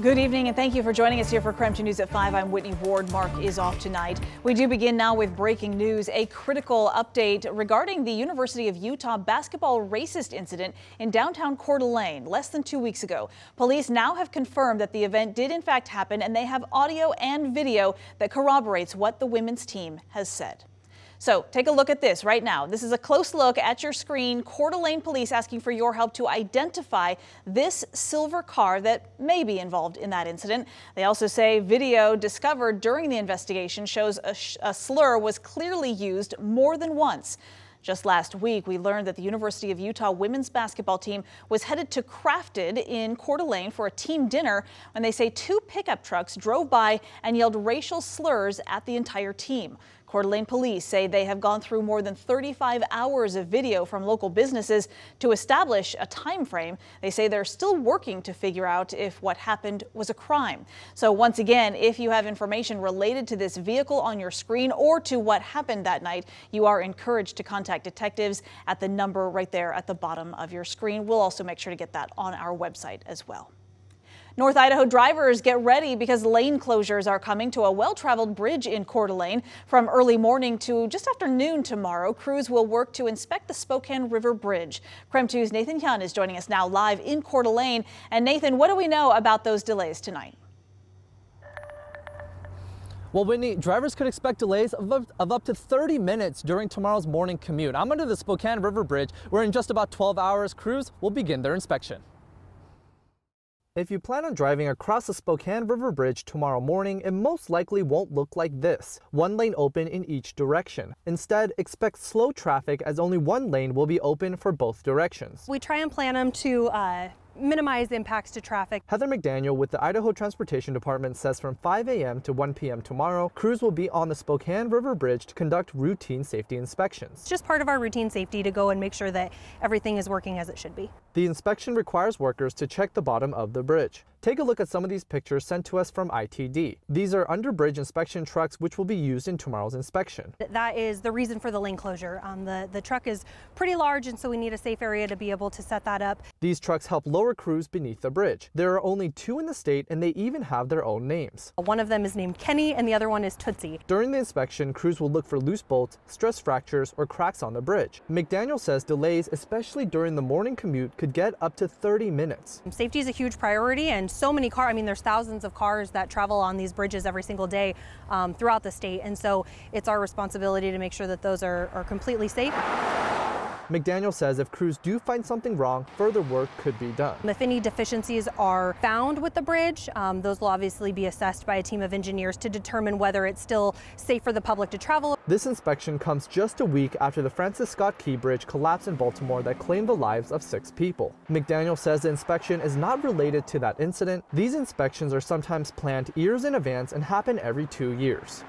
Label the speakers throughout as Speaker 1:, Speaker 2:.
Speaker 1: Good evening and thank you for joining us here for KREM 2 News at 5. I'm Whitney Ward. Mark is off tonight. We do begin now with breaking news, a critical update regarding the University of Utah basketball racist incident in downtown Coeur d'Alene less than 2 weeks ago. Police now have confirmed that the event did in fact happen, and they have audio and video that corroborates what the women's team has said. So take a look at this right now. This is a close look at your screen. Coeur d'Alene police asking for your help to identify this silver car that may be involved in that incident. They also say video discovered during the investigation shows a slur was clearly used more than once. Just last week, we learned that the University of Utah women's basketball team was headed to Crafted in Coeur d'Alene for a team dinner when they say two pickup trucks drove by and yelled racial slurs at the entire team. Coeur d'Alene police say they have gone through more than 35 hours of video from local businesses to establish a time frame. They say they're still working to figure out if what happened was a crime. So once again, if you have information related to this vehicle on your screen or to what happened that night, you are encouraged to contact detectives at the number right there at the bottom of your screen. We'll also make sure to get that on our website as well. North Idaho drivers, get ready because lane closures are coming to a well-traveled bridge in Coeur d'Alene. From early morning to just after noon tomorrow, crews will work to inspect the Spokane River Bridge. KREM 2's Nathan Hyun is joining us now live in Coeur d'Alene. And Nathan, what do we know about those delays tonight?
Speaker 2: Well, Whitney, drivers could expect delays of up to 30 minutes during tomorrow's morning commute. I'm under the Spokane River Bridge, where in just about 12 hours, crews will begin their inspection. If you plan on driving across the Spokane River Bridge tomorrow morning, it most likely won't look like this. One lane open in each direction. Instead, expect slow traffic as only one lane will be open for both directions.
Speaker 3: We try and plan them to minimize impacts to traffic.
Speaker 2: Heather McDaniel with the Idaho Transportation Department says from 5 a.m. to 1 p.m. tomorrow, crews will be on the Spokane River Bridge to conduct routine safety inspections.
Speaker 3: It's just part of our routine safety to go and make sure that everything is working as it should be.
Speaker 2: The inspection requires workers to check the bottom of the bridge. Take a look at some of these pictures sent to us from ITD. These are under-bridge inspection trucks which will be used in tomorrow's inspection.
Speaker 3: That is the reason for the lane closure. The truck is pretty large, and so we need a safe area to be able to set that up.
Speaker 2: These trucks help lower crews beneath the bridge. There are only two in the state, and they even have their own names.
Speaker 3: One of them is named Kenny and the other one is Tootsie.
Speaker 2: During the inspection, crews will look for loose bolts, stress fractures, or cracks on the bridge. McDaniel says delays, especially during the morning commute, could get up to 30 minutes.
Speaker 3: Safety is a huge priority, and so many cars, I mean, there's thousands of cars that travel on these bridges every single day throughout the state, and so it's our responsibility to make sure that those are completely safe.
Speaker 2: McDaniel says if crews do find something wrong, further work could be done.
Speaker 3: If any deficiencies are found with the bridge, those will obviously be assessed by a team of engineers to determine whether it's still safe for the public to travel.
Speaker 2: This inspection comes just a week after the Francis Scott Key Bridge collapsed in Baltimore that claimed the lives of 6 people. McDaniel says the inspection is not related to that incident. These inspections are sometimes planned years in advance and happen every 2 years.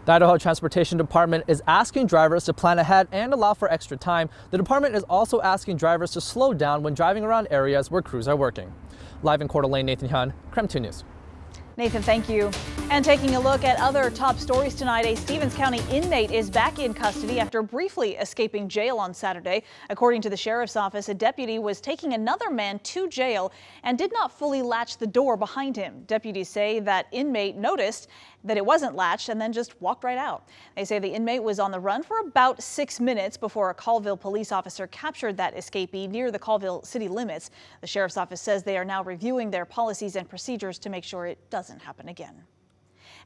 Speaker 2: The Idaho Transportation Department is asking drivers to plan ahead and allow for extra time. The department is also asking drivers to slow down when driving around areas where crews are working. Live in Coeur d'Alene, Nathan Hyun, KREM 2 News.
Speaker 1: Nathan, thank you. And taking a look at other top stories tonight, a Stevens County inmate is back in custody after briefly escaping jail on Saturday. According to the sheriff's office, a deputy was taking another man to jail and did not fully latch the door behind him. Deputies say that inmate noticed that it wasn't latched and then just walked right out. They say the inmate was on the run for about 6 minutes before a Colville police officer captured that escapee near the Colville city limits. The sheriff's office says they are now reviewing their policies and procedures to make sure it doesn't happen again.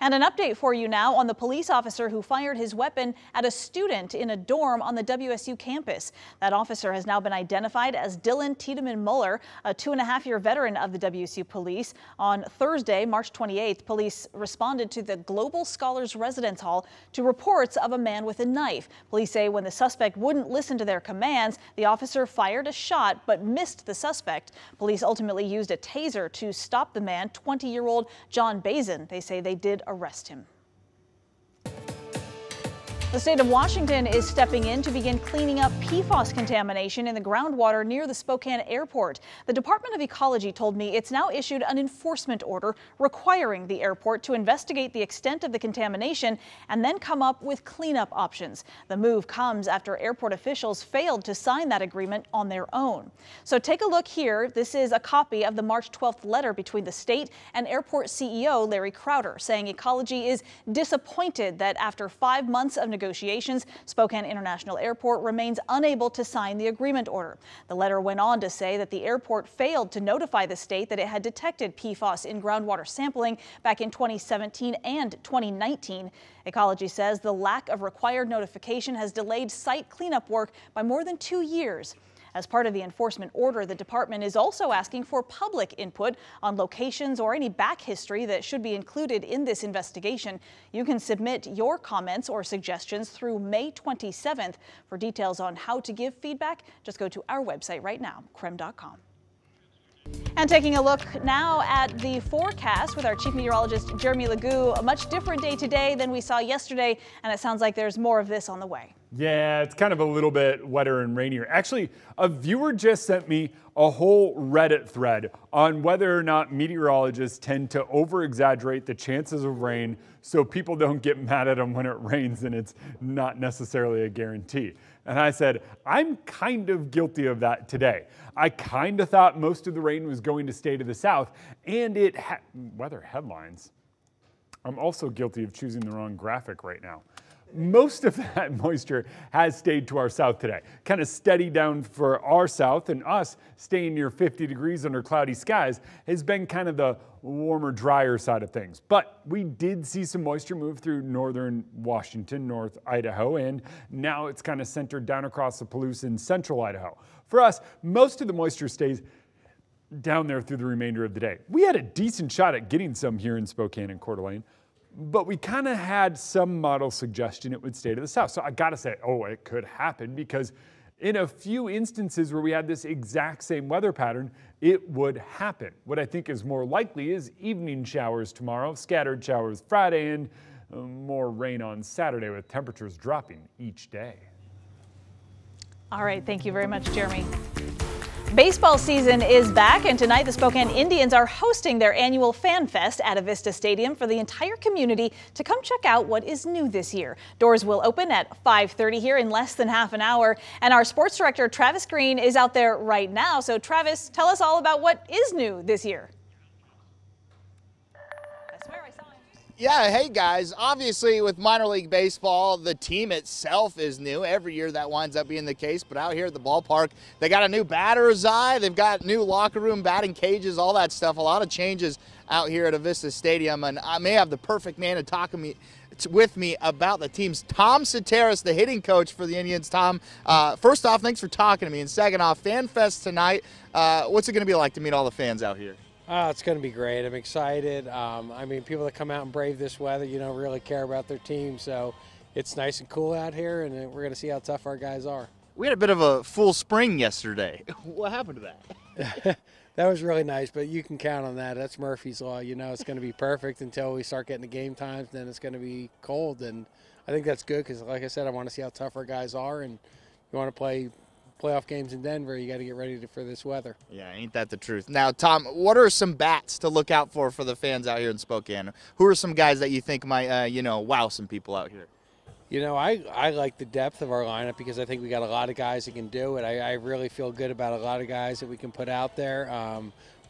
Speaker 1: And an update for you now on the police officer who fired his weapon at a student in a dorm on the WSU campus. That officer has now been identified as Dylan Tiedemann Muller, a 2.5-year veteran of the WSU police. On Thursday, March 28th, police responded to the Global Scholars Residence Hall to reports of a man with a knife. Police say when the suspect wouldn't listen to their commands, the officer fired a shot but missed the suspect. Police ultimately used a taser to stop the man, 20-year-old John Bazin. They say they did arrest him. The state of Washington is stepping in to begin cleaning up PFAS contamination in the groundwater near the Spokane airport. The Department of Ecology told me it's now issued an enforcement order requiring the airport to investigate the extent of the contamination and then come up with cleanup options. The move comes after airport officials failed to sign that agreement on their own. So take a look here. This is a copy of the March 12th letter between the state and airport CEO Larry Crowder, saying Ecology is disappointed that after 5 months of negotiations, Spokane International Airport remains unable to sign the agreement order. The letter went on to say that the airport failed to notify the state that it had detected PFAS in groundwater sampling back in 2017 and 2019. Ecology says the lack of required notification has delayed site cleanup work by more than 2 years. As part of the enforcement order, the department is also asking for public input on locations or any back history that should be included in this investigation. You can submit your comments or suggestions through May 27th. For details on how to give feedback, just go to our website right now, KREM.com. And taking a look now at the forecast with our chief meteorologist, Jeremy Legoo. A much different day today than we saw yesterday, and it sounds like there's more of this on the way.
Speaker 4: Yeah, it's kind of a little bit wetter and rainier. Actually, a viewer just sent me a whole Reddit thread on whether or not meteorologists tend to over-exaggerate the chances of rain so people don't get mad at them when it rains and it's not necessarily a guarantee. And I said, I'm kind of guilty of that today. I kind of thought most of the rain was going to stay to the south, and it had weather headlines. I'm also guilty of choosing the wrong graphic right now. Most of that moisture has stayed to our south today, kind of steady down for our south, and us staying near 50 degrees under cloudy skies has been kind of the warmer, drier side of things. But we did see some moisture move through northern Washington, north Idaho, and now it's kind of centered down across the Palouse in central Idaho. For us, most of the moisture stays down there through the remainder of the day. We had a decent shot at getting some here in Spokane and Coeur d'Alene, but we kind of had some model suggestion it would stay to the south. So I got to say, oh, it could happen, because in a few instances where we had this exact same weather pattern, it would happen. What I think is more likely is evening showers tomorrow, scattered showers Friday, and more rain on Saturday, with temperatures dropping each day.
Speaker 1: All right, thank you very much, Jeremy. Baseball season is back, and tonight the Spokane Indians are hosting their annual Fan Fest at Avista Stadium for the entire community to come check out what is new this year. Doors will open at 5:30 here in less than half an hour, and our sports director Travis Green is out there right now. So Travis, tell us all about what is new this year. I swear I saw him.
Speaker 5: Yeah, hey guys, obviously with minor league baseball, the team itself is new. Every year that winds up being the case, but out here at the ballpark, they got a new batter's eye, they've got new locker room, batting cages, all that stuff. A lot of changes out here at Avista Stadium, and I may have the perfect man to talk with me about the teams. Tom Soteris, the hitting coach for the Indians. Tom, first off, thanks for talking to me, and second off, Fan Fest tonight, what's it going to be like to meet all the fans out here?
Speaker 6: It's going to be great. I'm excited. I mean, people that come out and brave this weather, really care about their team. So it's nice and cool out here, and we're going to see how tough our guys are.
Speaker 5: We had a bit of a full spring yesterday. What happened to that?
Speaker 6: That was really nice, but you can count on that. That's Murphy's Law. It's going to be perfect until we start getting the game times. Then it's going to be cold, and I think that's good because, like I said, I want to see how tough our guys are, and you want to play playoff games in Denver, you got to get ready for this weather. Yeah,
Speaker 5: ain't that the truth. Now, Tom, what are some bats to look out for the fans out here in Spokane? Who are some guys that you think might, wow some people out here?
Speaker 6: I like the depth of our lineup because I think we got a lot of guys that can do it. I really feel good about a lot of guys that we can put out there.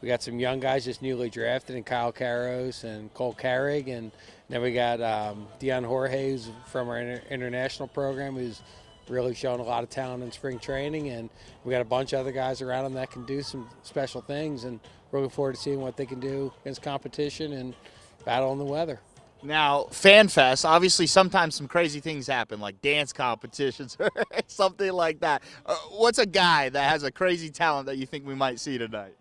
Speaker 6: We got some young guys just newly drafted, in Kyle Caros and Cole Carrig, and then we got Dion Jorge, who's from our international program, who's really showing a lot of talent in spring training, and we got a bunch of other guys around them that can do some special things, and we're looking forward to seeing what they can do against competition and battle in the weather.
Speaker 5: Now, Fan Fest, obviously sometimes some crazy things happen, like dance competitions or something like that. What's a guy that has a crazy talent that you think we might see tonight?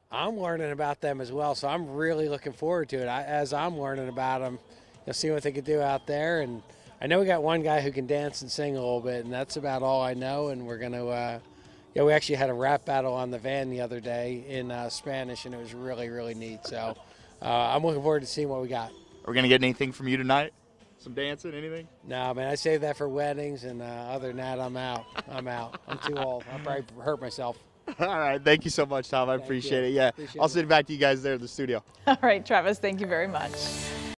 Speaker 6: I'm learning about them as well, so I'm really looking forward to it. As I'm learning about them, see what they can do out there, and I know we got one guy who can dance and sing a little bit, and that's about all I know. And we're going to, we actually had a rap battle on the van the other day in Spanish, and it was really, really neat. So I'm looking forward to seeing what we got.
Speaker 5: Are we going to get anything from you tonight? Some dancing, anything?
Speaker 6: No, man, I save that for weddings, and other than that, I'm out. I'm too old. I'll probably hurt myself.
Speaker 5: All right. Thank you so much, Tom. I appreciate it. Yeah. I'll send it back to you guys there in the studio.
Speaker 1: All right, Travis, thank you very much.